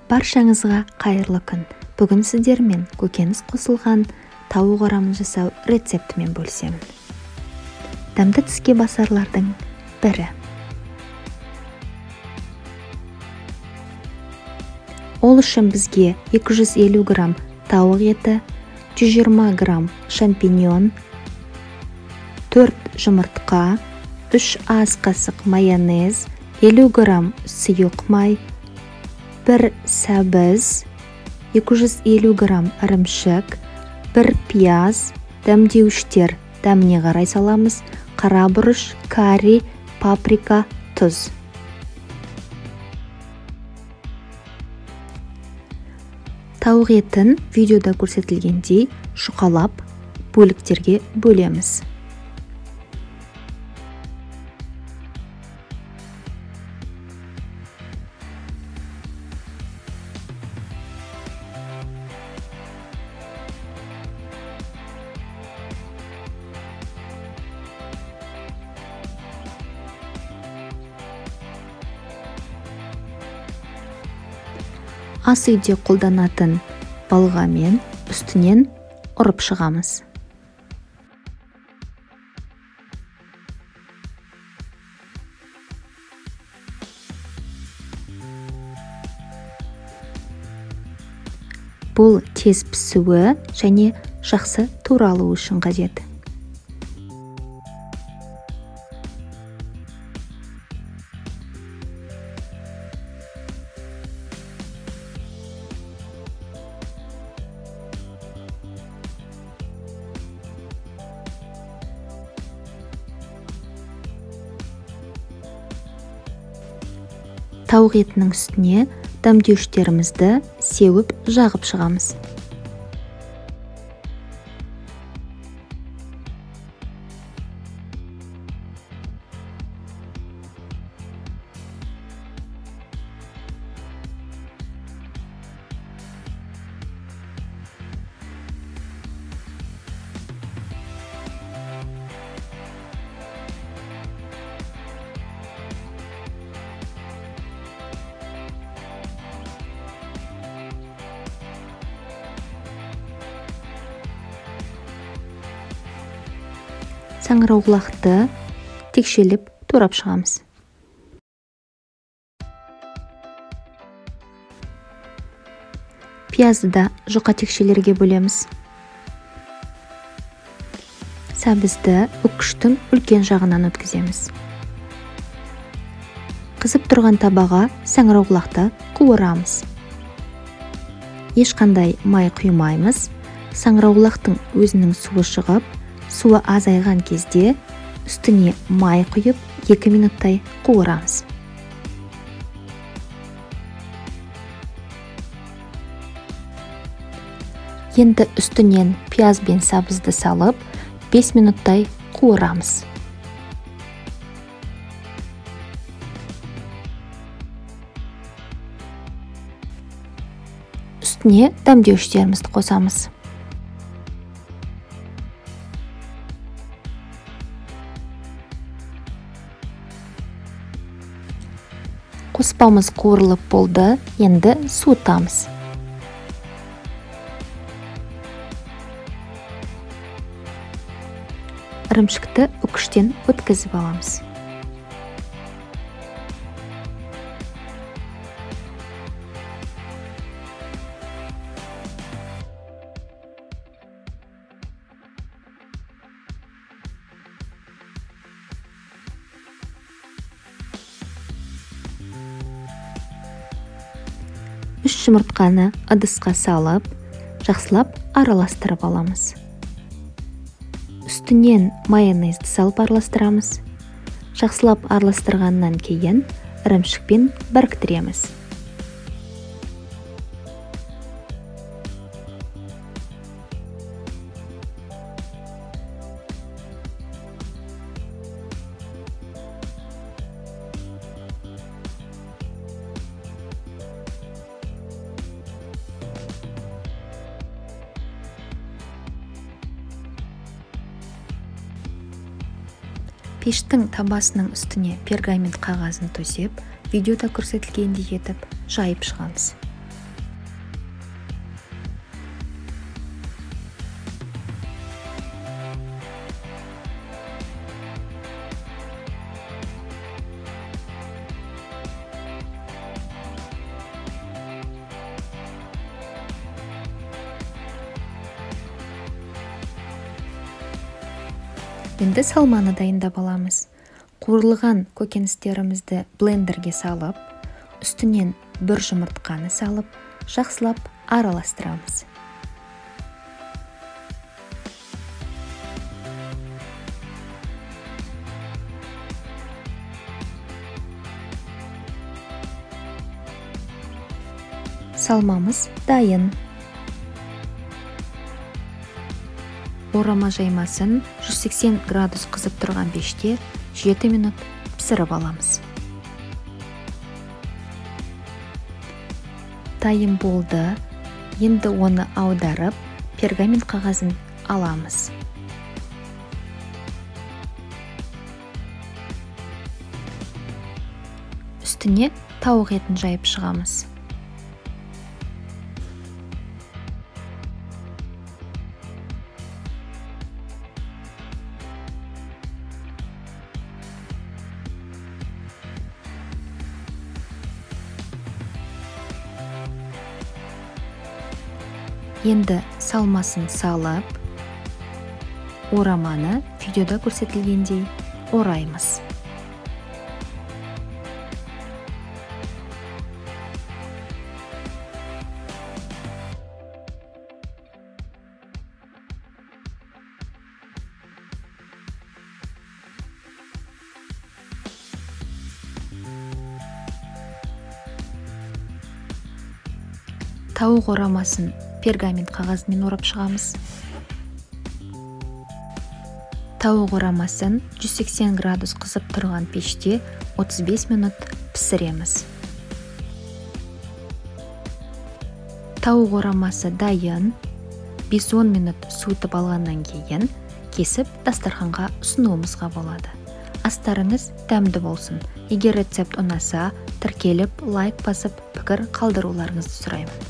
Баршаңызға қайырлы күн. Бүгін сіздермен көкөніс қосылған тауық орамын жасау рецептімен бөлісемін. Дәмді тіске басарлардың бірі. Ол үшін бізге 250 грамм тауық еті, 120 грамм шампиньон, 4 жұмыртқа, 3 ас қасық майонез, 50 грамм сұйық май, 1 сәбіз, 250 грамм ірімшік, 1 пияз, дәмдеуіштер дәміне қарай саламыз, қара бұрыш, карри, паприка, тұз. Тауық етін видеода көрсетілгендей шұқалап бөліктерге бөлеміз. Ас үйде қолданатын балғамен үстінен ұрып шығамыз. Бұл тез пісуі және жақсы туралуы үшін қажет. Тауық етінің үстіне дәмдеуіштерімізді сеуіп жағып шығамыз. Саңырауқұлақты текшелеп турап шығамыз. Пиязды да жұқа текшелерге бөлеміз. Сәбізді үккіштің үлкен жағынан өткіземіз. Қызып тұрған табаға саңырауқұлақты қуырамыз. Ешқандай май құймаймыз. Саңырауқұлақтың өзінің суы шығып, суы азайған кезде үстіне май құйып 2 минуттай қуырамыз. Енді үстінен пияз бен сәбізді салып 5 минуттай қуырамыз. Үстіне дәмдеуіштерімізді қосамыз. Қоспамыз қуырылып болды, енді суытамыз. Ірімшікті үккіштен өткізіп аламыз. Үш жұмыртқаны ыдысқа салып, жақсылап араластырып аламыз. Үстінен майонезді салып араластырамыз. Жақсылап араластырғаннан кейін ірімшікпен біріктіреміз. Пештің табасының үстіне пергамент қағазын төсеп, видеода көрсетілгендей етіп жайып шығамыз. Енді салманы дайындап аламыз. Қуырылған көкөністерімізді блендерге салып, үстінен бір жұмыртқаны салып, жақсылап араластырамыз. Салмамыз дайын. Орама жаймасын 180 градус қызып тұрған пеште 7 минут пісіріп аламыз. Дайын болды. Енді оны аударып, пергамент қағазын аламыз. Үстіне тауық етін жайып шығамыз. Енді салмасын салып, ораманы видеода көрсетілгендей ораймыз. Тауық орамасын пергамент қағазымен орап шығамыз. Тауық орамасын 180 градус қызып тұрған пеште 35 минут пісіреміз. Тауық орамасы дайын. 5-10 минут суытып алғаннан кейін кесіп дастарханға ұсынуымызға болады. Астарыңыз дәмді болсын. Егер рецепт ұнаса, тіркеліп, лайк басып, пікір қалдыруларыңызды сұраймын.